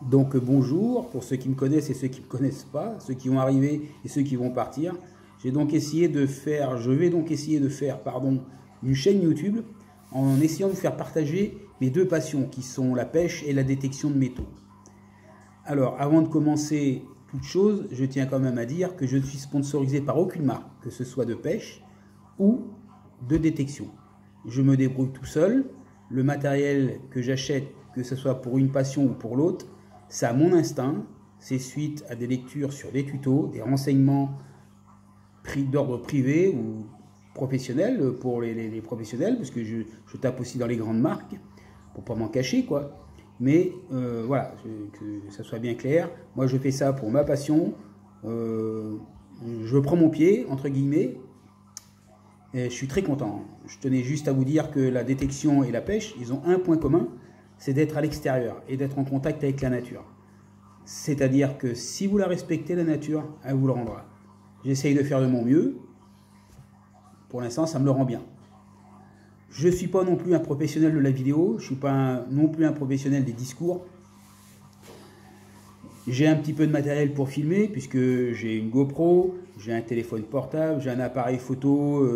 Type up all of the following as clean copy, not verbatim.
Donc bonjour pour ceux qui me connaissent et ceux qui ne me connaissent pas, ceux qui vont arriver et ceux qui vont partir. Je vais donc essayer de faire une chaîne YouTube en essayant de vous faire partager mes deux passions qui sont la pêche et la détection de métaux. Alors avant de commencer toute chose, je tiens quand même à dire que je ne suis sponsorisé par aucune marque, que ce soit de pêche ou de détection. Je me débrouille tout seul. Le matériel que j'achète, que ce soit pour une passion ou pour l'autre, c'est à mon instinct, c'est suite à des lectures sur des tutos, des renseignements d'ordre privé ou professionnel pour les professionnels, parce que je tape aussi dans les grandes marques, pour pas m'en cacher, quoi. Mais voilà, que ça soit bien clair, moi je fais ça pour ma passion, je prends mon pied, entre guillemets, et je suis très content. Je tenais juste à vous dire que la détection et la pêche, ils ont un point commun, c'est d'être à l'extérieur et d'être en contact avec la nature. C'est-à-dire que si vous la respectez, la nature, elle vous le rendra. J'essaye de faire de mon mieux. Pour l'instant, ça me le rend bien. Je ne suis pas non plus un professionnel de la vidéo, je ne suis pas non plus un professionnel des discours. J'ai un petit peu de matériel pour filmer, puisque j'ai une GoPro, j'ai un téléphone portable, j'ai un appareil photo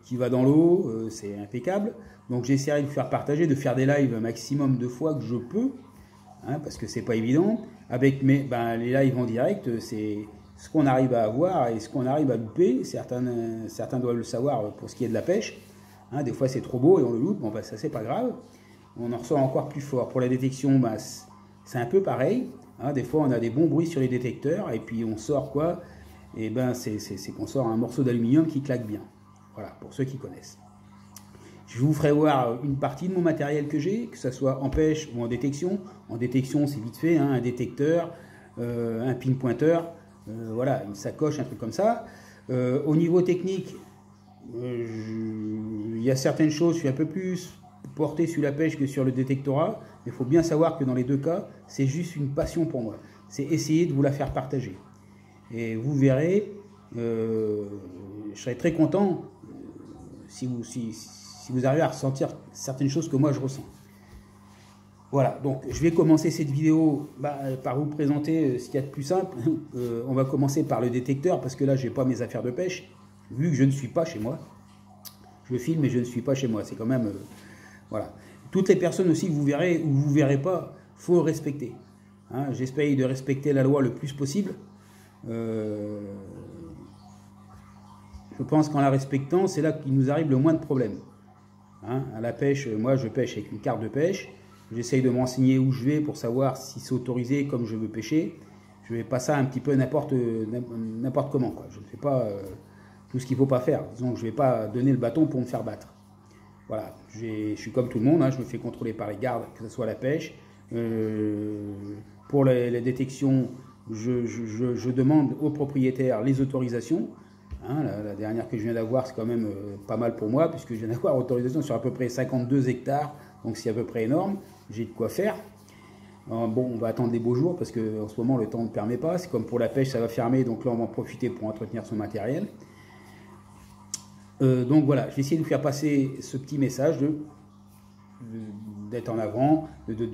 qui va dans l'eau, c'est impeccable. Donc j'essaierai de vous faire partager, de faire des lives un maximum de fois que je peux, hein, parce que c'est pas évident. Avec les lives en direct, c'est ce qu'on arrive à avoir et ce qu'on arrive à louper. Certains doivent le savoir pour ce qui est de la pêche. Hein, des fois c'est trop beau et on le loupe, bon, ça c'est pas grave. On en ressort encore plus fort. Pour la détection, c'est un peu pareil. Hein, des fois on a des bons bruits sur les détecteurs et puis on sort quoi? Et c'est qu'on sort un morceau d'aluminium qui claque bien. Voilà, pour ceux qui connaissent. Je vous ferai voir une partie de mon matériel que j'ai, que ce soit en pêche ou en détection. En détection, c'est vite fait, hein, un détecteur, un pin pointeur, voilà, une sacoche, un truc comme ça. Au niveau technique, il y a certaines choses, je suis un peu plus porté sur la pêche que sur le détectorat. Mais il faut bien savoir que dans les deux cas, c'est juste une passion pour moi. C'est essayer de vous la faire partager. Et vous verrez, je serai très content si vous arrivez à ressentir certaines choses que moi je ressens. Voilà, donc je vais commencer cette vidéo par vous présenter ce qu'il y a de plus simple. On va commencer par le détecteur, parce que là, je n'ai pas mes affaires de pêche, vu que je ne suis pas chez moi. Je filme, mais je ne suis pas chez moi. C'est quand même... voilà. Toutes les personnes aussi que vous verrez ou vous ne verrez pas, il faut respecter. Hein, j'essaye de respecter la loi le plus possible. Je pense qu'en la respectant, c'est là qu'il nous arrive le moins de problèmes. Hein, à la pêche, moi je pêche avec une carte de pêche. J'essaye de me renseigner où je vais pour savoir si c'est autorisé comme je veux pêcher. Je ne fais pas ça un petit peu n'importe comment, quoi. Je ne fais pas tout ce qu'il ne faut pas faire. Disons que je ne vais pas donner le bâton pour me faire battre. Voilà, je suis comme tout le monde, hein, je me fais contrôler par les gardes, que ce soit la pêche. Pour la détection, je demande aux propriétaires les autorisations. Hein, la dernière que je viens d'avoir, c'est quand même pas mal pour moi, puisque je viens d'avoir autorisation sur à peu près 52 hectares, donc c'est à peu près énorme, j'ai de quoi faire. Bon, on va attendre les beaux jours, parce qu'en ce moment, le temps ne permet pas. C'est comme pour la pêche, ça va fermer, donc là, on va en profiter pour entretenir son matériel. Donc voilà, je vais essayer de vous faire passer ce petit message d'être en avant, de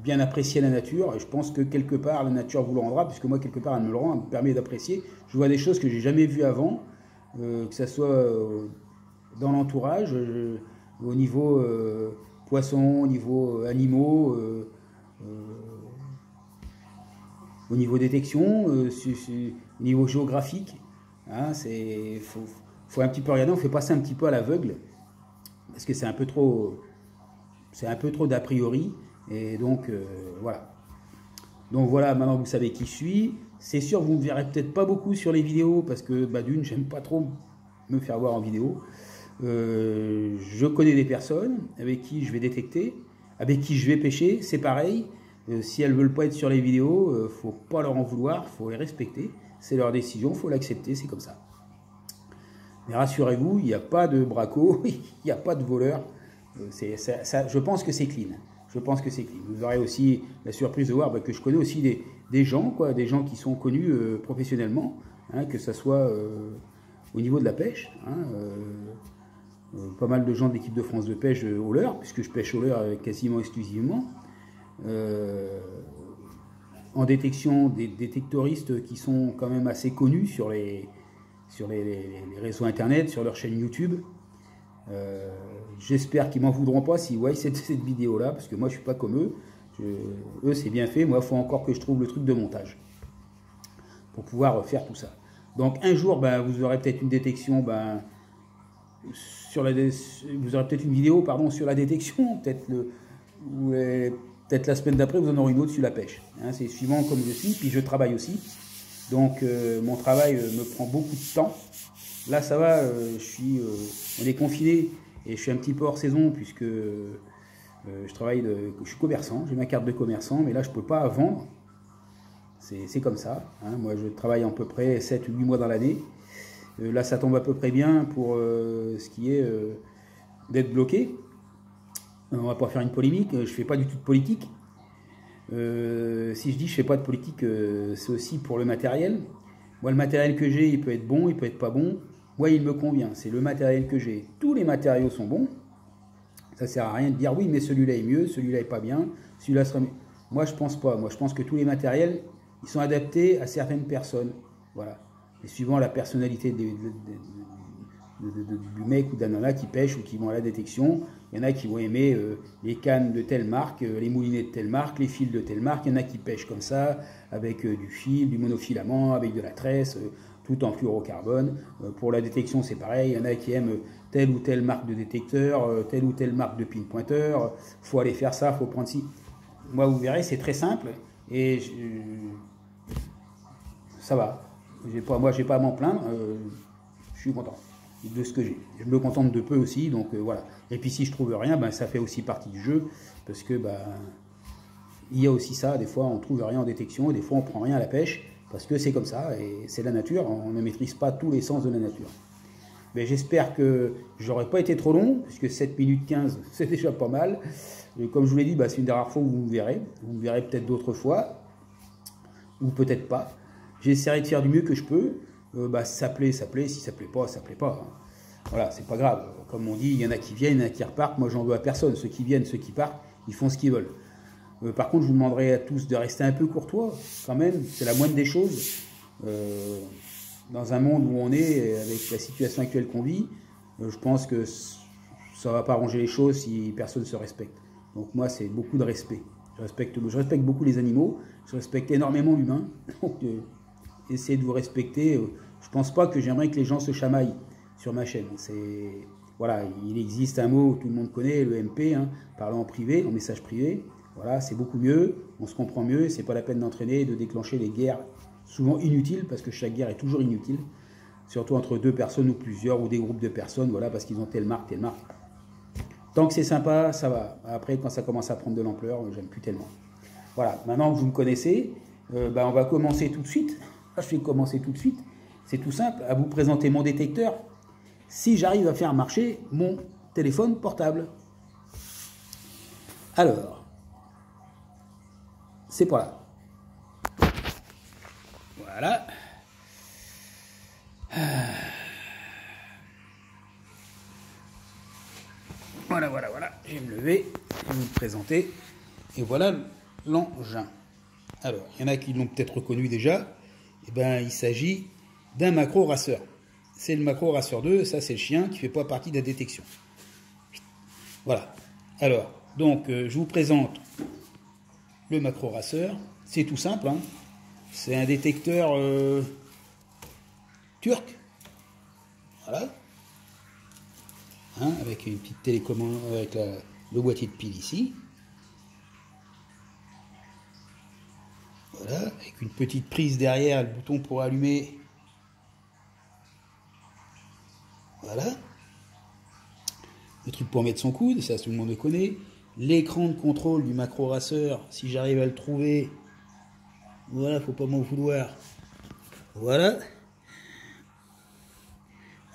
bien apprécier la nature. Et je pense que quelque part, la nature vous le rendra, puisque moi, quelque part, elle me le rend, elle me permet d'apprécier. Je vois des choses que j'ai jamais vues avant, que ce soit dans l'entourage, au niveau poissons, au niveau animaux, au niveau détection, au niveau géographique. Hein, faut un petit peu regarder, on fait passer un petit peu à l'aveugle, parce que c'est un peu trop d'a priori, et donc voilà. Donc voilà, maintenant vous savez qui je suis. C'est sûr, vous ne me verrez peut-être pas beaucoup sur les vidéos, parce que d'une, j'aime pas trop me faire voir en vidéo. Je connais des personnes avec qui je vais détecter, avec qui je vais pêcher, c'est pareil. Si elles ne veulent pas être sur les vidéos, faut pas leur en vouloir, faut les respecter. C'est leur décision, faut l'accepter, c'est comme ça. Mais rassurez-vous, il n'y a pas de braco, il n'y a pas de voleur. Je pense que c'est clean. Je pense que c'est clean. Vous aurez aussi la surprise de voir que je connais aussi des gens qui sont connus professionnellement, hein, que ce soit au niveau de la pêche. Hein, pas mal de gens de l'équipe de France de pêche au leurre, puisque je pêche au leurre quasiment exclusivement. en détection, des détectoristes qui sont quand même assez connus sur les réseaux internet, sur leur chaîne YouTube. J'espère qu'ils m'en voudront pas s'ils voient cette vidéo là, parce que moi je suis pas comme eux. Eux c'est bien fait, moi il faut encore que je trouve le truc de montage pour pouvoir faire tout ça. Donc un jour vous aurez peut-être une détection, vous aurez peut-être une vidéo sur la détection, peut-être la semaine d'après vous en aurez une autre sur la pêche. Hein, c'est suivant comme je suis, puis je travaille aussi. Donc mon travail me prend beaucoup de temps. Là ça va, on est confiné et je suis un petit peu hors saison puisque je suis commerçant, j'ai ma carte de commerçant, mais là je ne peux pas vendre. C'est comme ça. Hein. Moi je travaille à peu près 7 ou 8 mois dans l'année. Là ça tombe à peu près bien pour ce qui est d'être bloqué. On va pas faire une polémique, je ne fais pas du tout de politique. Si je dis je fais pas de politique, c'est aussi pour le matériel. Moi le matériel que j'ai, il peut être bon, il peut être pas bon. Moi il me convient, c'est le matériel que j'ai. Tous les matériaux sont bons. Ça sert à rien de dire oui mais celui-là est mieux, celui-là est pas bien, celui-là sera mieux. Moi je pense pas. Moi je pense que tous les matériels, ils sont adaptés à certaines personnes. Voilà. Et suivant la personnalité du mec ou d'un nana qui pêche ou qui vont à la détection, il y en a qui vont aimer les cannes de telle marque, les moulinets de telle marque, les fils de telle marque. Il y en a qui pêchent comme ça, avec du fil, du monofilament, avec de la tresse, tout en fluorocarbone. Pour la détection, c'est pareil. Il y en a qui aiment telle ou telle marque de détecteur, telle ou telle marque de pinpointeur. Faut aller faire ça, faut prendre ci. Moi, vous verrez, c'est très simple et ça va. Moi, j'ai pas à m'en plaindre. Je suis content de ce que j'ai. Je me contente de peu aussi, donc voilà. Et puis si je trouve rien, ça fait aussi partie du jeu, parce que il y a aussi ça, des fois on trouve rien en détection, et des fois on prend rien à la pêche, parce que c'est comme ça, et c'est la nature, on ne maîtrise pas tous les sens de la nature. Mais j'espère que j'aurais pas été trop long, puisque 7 minutes 15, c'est déjà pas mal. Et comme je vous l'ai dit, c'est une des rares fois où vous me verrez. Vous me verrez peut-être d'autres fois, ou peut-être pas. J'essaierai de faire du mieux que je peux. Ça plaît, ça plaît. Si ça plaît pas, ça plaît pas. Hein. Voilà, c'est pas grave. Comme on dit, il y en a qui viennent, il y en a qui repartent. Moi, j'en veux à personne. Ceux qui viennent, ceux qui partent, ils font ce qu'ils veulent. Par contre, je vous demanderai à tous de rester un peu courtois, quand même. C'est la moindre des choses. Dans un monde où on est, avec la situation actuelle qu'on vit, je pense que ça va pas arranger les choses si personne se respecte. Donc moi, c'est beaucoup de respect. Je respecte beaucoup les animaux. Je respecte énormément l'humain. Donc, essayez de vous respecter. Je pense pas que j'aimerais que les gens se chamaillent sur ma chaîne. Voilà, il existe un mot que tout le monde connaît, le MP, parler en privé, en message privé. Voilà, c'est beaucoup mieux, on se comprend mieux, c'est pas la peine d'entraîner et de déclencher les guerres souvent inutiles, parce que chaque guerre est toujours inutile, surtout entre deux personnes ou plusieurs, ou des groupes de personnes, voilà, parce qu'ils ont telle marque, telle marque. Tant que c'est sympa, ça va. Après, quand ça commence à prendre de l'ampleur, j'aime plus tellement. Voilà, maintenant que vous me connaissez, on va commencer tout de suite. Je vais commencer tout de suite. C'est tout simple, à vous présenter mon détecteur. Si j'arrive à faire marcher mon téléphone portable. Alors, c'est pas là. Voilà. Voilà. Je vais me lever, je vais vous le présenter. Et voilà l'engin. Alors, il y en a qui l'ont peut-être reconnu déjà. Il s'agit d'un Macro Racer. C'est le Macro Racer 2, ça c'est le chien qui ne fait pas partie de la détection. Voilà. Alors, donc, je vous présente le Macro Racer. C'est tout simple, c'est un détecteur turc. Voilà. Avec une petite télécommande, avec le boîtier de pile ici. Voilà, avec une petite prise derrière, le bouton pour allumer. Voilà. Le truc pour mettre son coude, ça tout le monde le connaît. L'écran de contrôle du Macro Racer, si j'arrive à le trouver. Voilà, faut pas m'en vouloir. Voilà.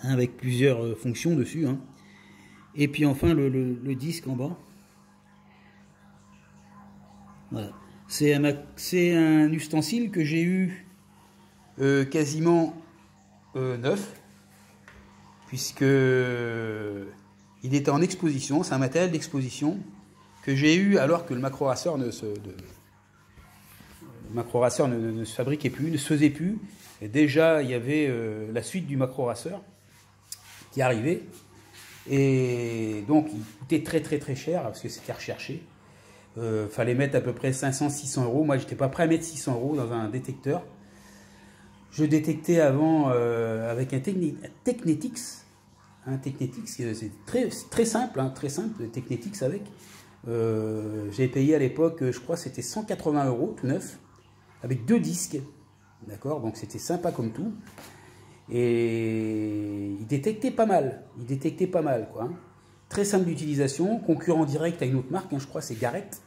Avec plusieurs fonctions dessus. Et puis enfin le disque en bas. Voilà. C'est un ustensile que j'ai eu quasiment neuf, puisque il était en exposition. C'est un matériel d'exposition que j'ai eu alors que le macro racer ne se fabriquait plus, ne se faisait plus. Et déjà, il y avait la suite du macro racer qui arrivait. Et donc, il coûtait très très très cher parce que c'était recherché. Fallait mettre à peu près 500-600 euros. Moi, j'étais pas prêt à mettre 600 euros dans un détecteur. Je détectais avant avec un Technetix. Un Technetix, c'est très simple, hein, très simple, le Technetix avec. J'ai payé à l'époque, je crois, c'était 180 euros tout neuf, avec 2 disques. D'accord, donc c'était sympa comme tout. Et il détectait pas mal. Quoi. Hein. Très simple d'utilisation, concurrent direct à une autre marque, hein, je crois, c'est Garrett,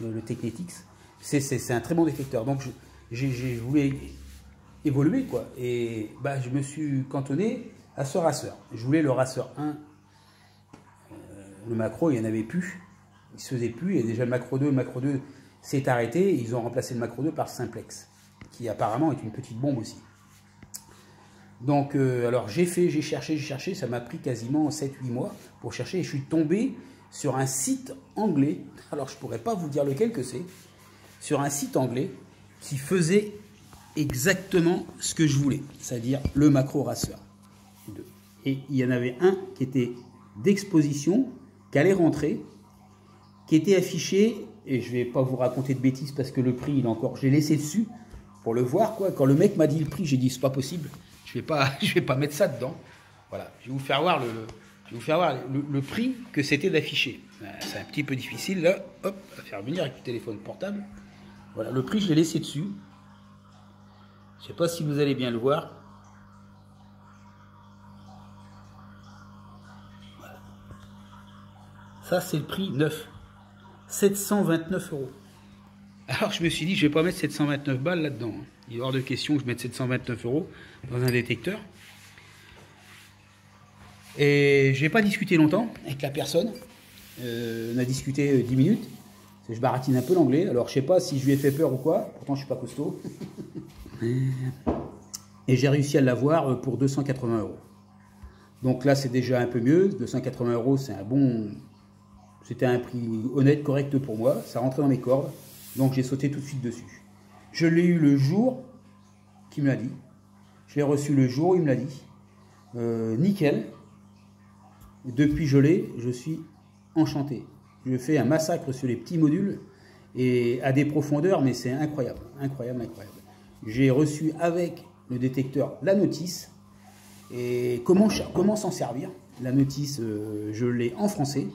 le Technetix. C'est un très bon détecteur. Donc je voulais évoluer, quoi. Et bah, je me suis cantonné à ce racer. Je voulais le racer 1. Le macro, il n'y en avait plus. Il ne se faisait plus. Et déjà le macro 2 s'est arrêté. Ils ont remplacé le macro 2 par Simplex, qui apparemment est une petite bombe aussi. Donc, alors j'ai cherché, ça m'a pris quasiment 7-8 mois pour chercher et je suis tombé sur un site anglais, alors je ne pourrais pas vous dire lequel que c'est, sur un site anglais qui faisait exactement ce que je voulais, c'est-à-dire le macro racer 2. Et il y en avait un qui était d'exposition, qui allait rentrer, qui était affiché, et je ne vais pas vous raconter de bêtises parce que le prix, il est encore, j'ai laissé dessus pour le voir, quoi. Quand le mec m'a dit le prix, j'ai dit c'est pas possible. Je vais pas mettre ça dedans. Voilà, je vais vous faire voir le prix que c'était d'afficher. C'est un petit peu difficile là, hop, à faire venir avec le téléphone portable. Voilà, le prix je l'ai laissé dessus. Je sais pas si vous allez bien le voir. Voilà. Ça c'est le prix neuf, 729 euros. Alors je me suis dit, je vais pas mettre 729 balles là-dedans. Il est hors de question que je mette 729 euros dans un détecteur. Et je n'ai pas discuté longtemps avec la personne. On a discuté 10 minutes. Je baratine un peu l'anglais. Alors je ne sais pas si je lui ai fait peur ou quoi. Pourtant je ne suis pas costaud. Et j'ai réussi à l'avoir pour 280 euros. Donc là c'est déjà un peu mieux. 280 euros c'est un bon... C'était un prix honnête, correct pour moi. Ça rentrait dans mes cordes. Donc j'ai sauté tout de suite dessus. Je l'ai eu le jour qu'il me l'a dit. Je l'ai reçu le jour où il me l'a dit. Nickel. Depuis je l'ai, je suis enchanté. Je fais un massacre sur les petits modules et à des profondeurs, mais c'est incroyable. Incroyable. J'ai reçu avec le détecteur la notice. Et comment s'en servir? La notice, je l'ai en français.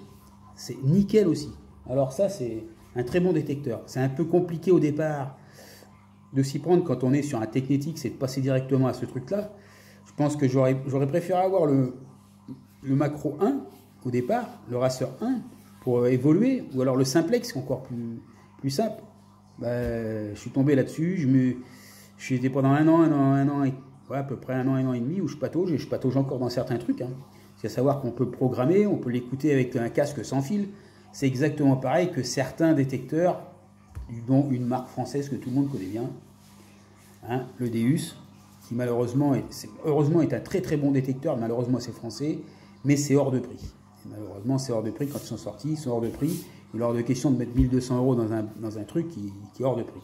C'est nickel aussi. Alors ça, c'est un très bon détecteur. C'est un peu compliqué au départ de s'y prendre quand on est sur un Technetix et de passer directement à ce truc-là. Je pense que j'aurais préféré avoir le macro 1 au départ, le racer 1 pour évoluer, ou alors le simplex qui est encore plus simple. Je suis tombé là-dessus. J'étais pendant un an et ouais, à peu près un an et demi où je patauge, et je patauge encore dans certains trucs. Hein. C'est à savoir qu'on peut programmer, on peut l'écouter avec un casque sans fil. C'est exactement pareil que certains détecteurs, dont une marque française que tout le monde connaît bien, hein, le Deus, qui heureusement est un très très bon détecteur. Malheureusement c'est français, mais c'est hors de prix. Et malheureusement c'est hors de prix quand ils sont sortis, ils sont hors de prix. Il est hors de question de mettre 1200 euros dans un truc qui est hors de prix.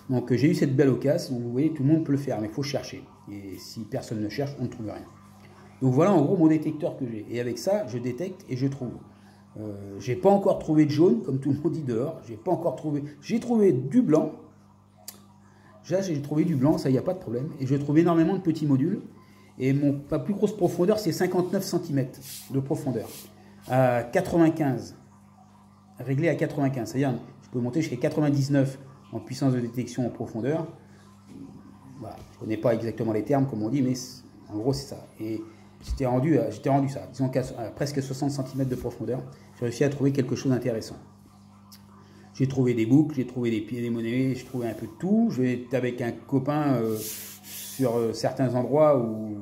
Donc j'ai eu cette belle occasion. Donc vous voyez, tout le monde peut le faire, mais il faut chercher. Et si personne ne cherche, on ne trouve rien. Donc voilà en gros mon détecteur que j'ai. Et avec ça, je détecte et je trouve. J'ai pas encore trouvé de jaune, comme tout le monde dit dehors. J'ai pas encore trouvé. J'ai trouvé du blanc. J'ai trouvé du blanc, ça, il n'y a pas de problème. Et je trouve énormément de petits modules. Et ma plus grosse profondeur, c'est 59 cm de profondeur. À 95. Réglé à 95. C'est-à-dire, je peux monter jusqu'à 99 en puissance de détection en profondeur. Voilà. Je ne connais pas exactement les termes, comme on dit, mais en gros, c'est ça. Et j'étais rendu ça. Disons qu'à presque 60 cm de profondeur, j'ai réussi à trouver quelque chose d'intéressant. J'ai trouvé des boucles, j'ai trouvé des pieds, des monnaies, j'ai trouvé un peu de tout. Je vais être avec un copain sur certains endroits où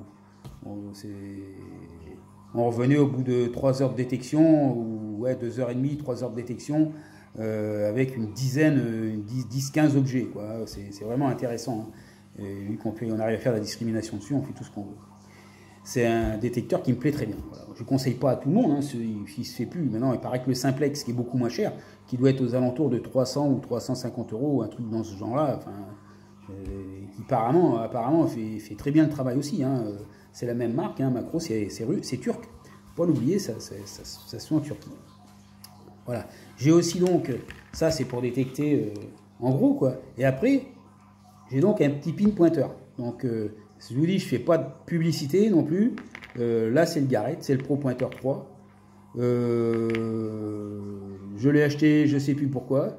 on revenait au bout de 3 heures de détection, ou ouais, 2h30, 3 heures de détection, avec une dizaine, 10-15 objets. C'est vraiment intéressant. Hein. Et vu qu'on arrive à faire la discrimination dessus, on fait tout ce qu'on veut. c'est un détecteur qui me plaît très bien. Voilà. Je ne conseille pas à tout le monde, hein, il ne se fait plus. Maintenant, il paraît que le simplex, qui est beaucoup moins cher, qui doit être aux alentours de 300 ou 350 euros, un truc dans ce genre-là, enfin, qui apparemment fait très bien le travail aussi. Hein. C'est la même marque, hein, Macro, c'est turc. Faut pas l'oublier, ça se fait en Turquie. Voilà. J'ai aussi donc, ça c'est pour détecter en gros quoi. Et après, j'ai donc un petit pin pointeur. Donc, je vous dis, je fais pas de publicité non plus. Là, c'est le Garrett, c'est le Pro Pointer 3. Je l'ai acheté, je sais plus pourquoi.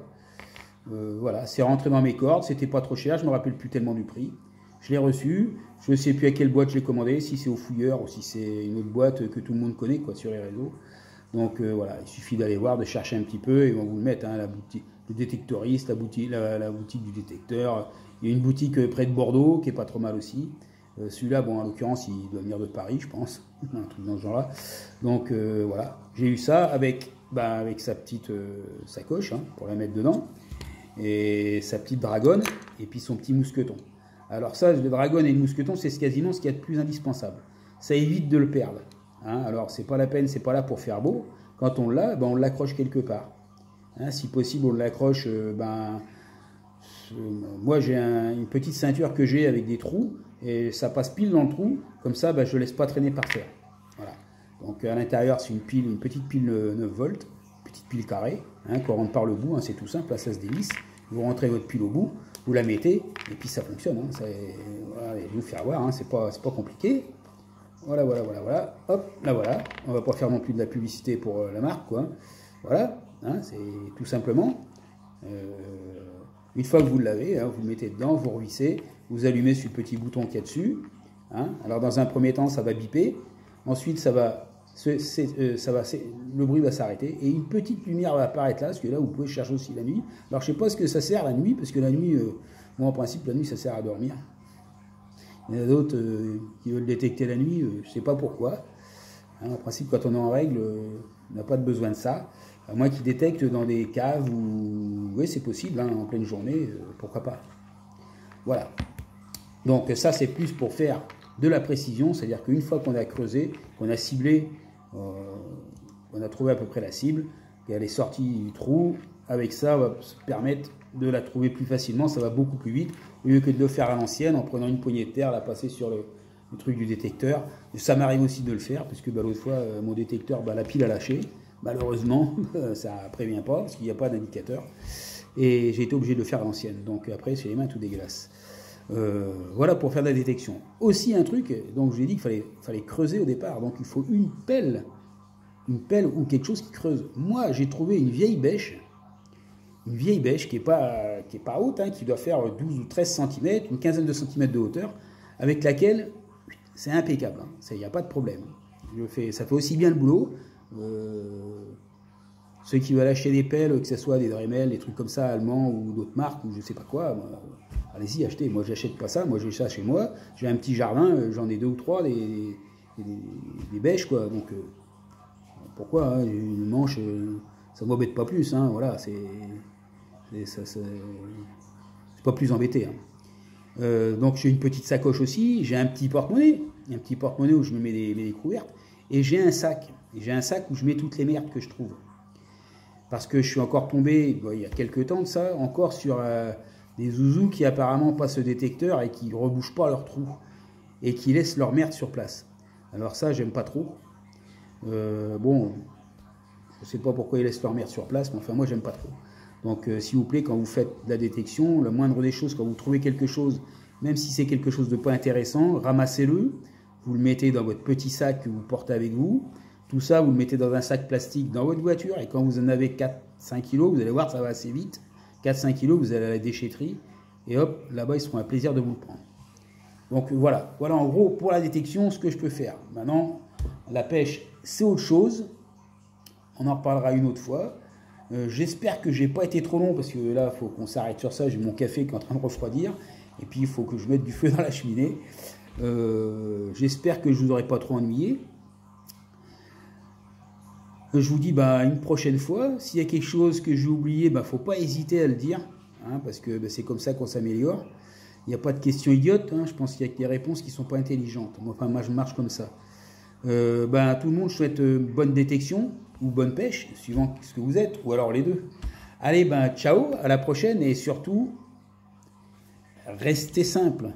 Voilà, c'est rentré dans mes cordes, c'était pas trop cher, je me rappelle plus tellement du prix. Je l'ai reçu, je ne sais plus à quelle boîte je l'ai commandé, si c'est au Fouilleur ou si c'est une autre boîte que tout le monde connaît quoi, sur les réseaux. Donc voilà, il suffit d'aller voir, de chercher un petit peu, et ils vont vous le mettre, hein, la boutique, le détectoriste, la boutique du détecteur. Il y a une boutique près de Bordeaux qui est pas trop mal aussi. Celui-là, bon, en l'occurrence, il doit venir de Paris, je pense, un truc dans ce genre-là. Donc voilà, j'ai eu ça avec sa petite sacoche hein, pour la mettre dedans, et sa petite dragonne, et puis son petit mousqueton. Alors ça, le dragonne et le mousqueton, c'est quasiment ce qu'il y a de plus indispensable. Ça évite de le perdre. Hein. Alors c'est pas la peine, c'est pas là pour faire beau. Quand on l'a, on l'accroche quelque part. Hein, si possible, on l'accroche. Moi, j'ai une petite ceinture que j'ai avec des trous et ça passe pile dans le trou. Comme ça, je ne laisse pas traîner par terre. Voilà. Donc à l'intérieur, c'est une petite pile 9 volts, petite pile carrée, hein, qu'on rentre par le bout. Hein, c'est tout simple, là, ça se dévisse. Vous rentrez votre pile au bout, vous la mettez et puis ça fonctionne. Hein, voilà, je vais vous faire voir, hein, c'est pas compliqué. Voilà. Hop, là voilà. On va pas faire non plus de la publicité pour la marque, quoi. Voilà, hein, c'est tout simplement. Une fois que vous l'avez, hein, vous le mettez dedans, vous revissez, vous allumez sur le petit bouton qu'il y a dessus. Hein. Alors dans un premier temps, ça va biper. Ensuite, le bruit va s'arrêter et une petite lumière va apparaître là, parce que là, vous pouvez chercher aussi la nuit. Alors, je ne sais pas ce que ça sert la nuit, parce que la nuit, moi en principe, la nuit, ça sert à dormir. Il y en a d'autres qui veulent détecter la nuit, je ne sais pas pourquoi. Hein, en principe, quand on est en règle, on n'a pas de besoin de ça. À moins qu'ils détectent dans des caves où, oui, c'est possible, hein, en pleine journée, pourquoi pas. Voilà. Donc ça, c'est plus pour faire de la précision, c'est-à-dire qu'une fois qu'on a creusé, qu'on a ciblé, on a trouvé à peu près la cible, qu'elle est sortie du trou, avec ça, on va se permettre de la trouver plus facilement, ça va beaucoup plus vite, au lieu que de le faire à l'ancienne, en prenant une poignée de terre, la passer sur le truc du détecteur. Ça m'arrive aussi de le faire, puisque l'autre fois, mon détecteur, la pile a lâché. Malheureusement, ça ne prévient pas, parce qu'il n'y a pas d'indicateur. Et j'ai été obligé de le faire à l'ancienne. Donc après, c'est les mains tout dégueulasses. Voilà pour faire de la détection. Aussi un truc, donc je vous ai dit qu'il fallait creuser au départ. Donc il faut une pelle ou quelque chose qui creuse. Moi, j'ai trouvé une vieille bêche qui est pas haute, hein, qui doit faire 12 ou 13 cm, une quinzaine de centimètres de hauteur, avec laquelle c'est impeccable. Hein. Il n'y a pas de problème. Ça fait aussi bien le boulot. Ceux qui veulent acheter des pelles, que ce soit des Dremel, des trucs comme ça, allemands ou d'autres marques, ou je sais pas quoi, allez-y, achetez. Moi, j'achète pas ça. Moi, j'ai ça chez moi. J'ai un petit jardin, j'en ai 2 ou 3, des bêches, quoi. Donc, pourquoi hein, une manche, ça m'embête pas plus. Hein, voilà, c'est pas plus embêté. Hein. Donc, j'ai une petite sacoche aussi. J'ai un petit porte-monnaie. Un petit porte-monnaie où je me mets des couvertes. Et j'ai un sac. Où je mets toutes les merdes que je trouve. Parce que je suis encore tombé, il y a quelques temps de ça, encore sur des zouzous qui apparemment passent ce détecteur et qui ne rebouchent pas leurs trous. Et qui laissent leur merde sur place. Alors ça, j'aime pas trop. Bon, je sais pas pourquoi ils laissent leur merde sur place, mais enfin moi, j'aime pas trop. Donc s'il vous plaît, quand vous faites de la détection, la moindre des choses, quand vous trouvez quelque chose, même si c'est quelque chose de pas intéressant, ramassez-le. Vous le mettez dans votre petit sac que vous portez avec vous. Tout ça, vous le mettez dans un sac plastique dans votre voiture. Et quand vous en avez 4-5 kilos, vous allez voir, ça va assez vite. 4-5 kilos, vous allez à la déchetterie. Et hop, là-bas, ils seront un plaisir de vous le prendre. Donc voilà. Voilà en gros, pour la détection, ce que je peux faire. Maintenant, la pêche, c'est autre chose. On en reparlera une autre fois. J'espère que je n'ai pas été trop long, parce que là, il faut qu'on s'arrête sur ça. J'ai mon café qui est en train de refroidir. Et puis, il faut que je mette du feu dans la cheminée. J'espère que je ne vous aurai pas trop ennuyé. Je vous dis une prochaine fois. S'il y a quelque chose que j'ai oublié, faut pas hésiter à le dire, hein, parce que c'est comme ça qu'on s'améliore. Il n'y a pas de questions idiotes, hein. Je pense qu'il y a que des réponses qui ne sont pas intelligentes. Moi, enfin, moi, je marche comme ça. À tout le monde, je souhaite bonne détection ou bonne pêche, suivant ce que vous êtes, ou alors les deux. Allez, ciao, à la prochaine, et surtout, restez simple.